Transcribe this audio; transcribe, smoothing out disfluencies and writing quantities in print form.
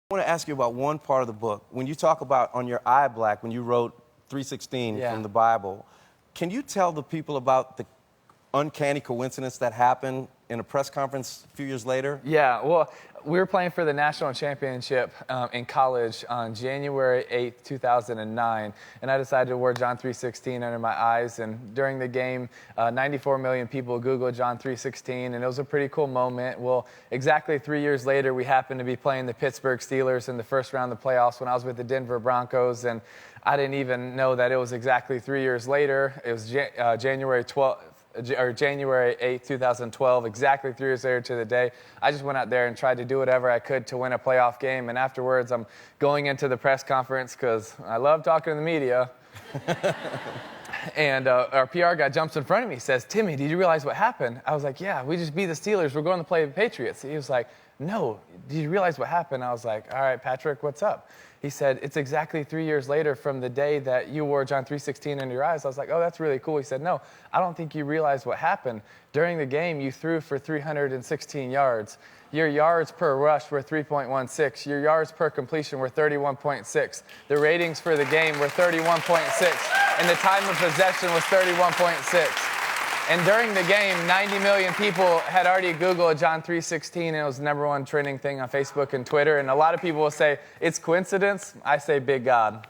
I want to ask you about one part of the book. When you talk about on your eye black, when you wrote 3:16 from the Bible, can you tell the people about the uncanny coincidence that happened in a press conference a few years later? Yeah, well, we were playing for the national championship in college on January 8th, 2009, and I decided to wear John 3:16 under my eyes, and during the game, 94 million people Googled John 3:16, and it was a pretty cool moment. Well, exactly 3 years later, we happened to be playing the Pittsburgh Steelers in the first round of the playoffs when I was with the Denver Broncos, and I didn't even know that it was exactly 3 years later. It was January 8th, 2012, exactly 3 years later to the day. I just went out there and tried to do whatever I could to win a playoff game. And afterwards, I'm going into the press conference because I love talking to the media. And our PR guy jumps in front of me, says, "Timmy, did you realize what happened?" I was like, "Yeah, we just beat the Steelers. We're going to play the Patriots." He was like, "No, did you realize what happened?" I was like, "All right, Patrick, what's up?" He said, "It's exactly 3 years later from the day that you wore John 3:16 under your eyes." I was like, "Oh, that's really cool." He said, "No, I don't think you realize what happened. During the game, you threw for 316 yards. Your yards per rush were 3.16. Your yards per completion were 31.6. The ratings for the game were 31.6. And the time of possession was 31.6. And during the game, 90 million people had already Googled John 3:16, and it was the #1 trending thing on Facebook and Twitter. And a lot of people will say, it's coincidence. I say, big God.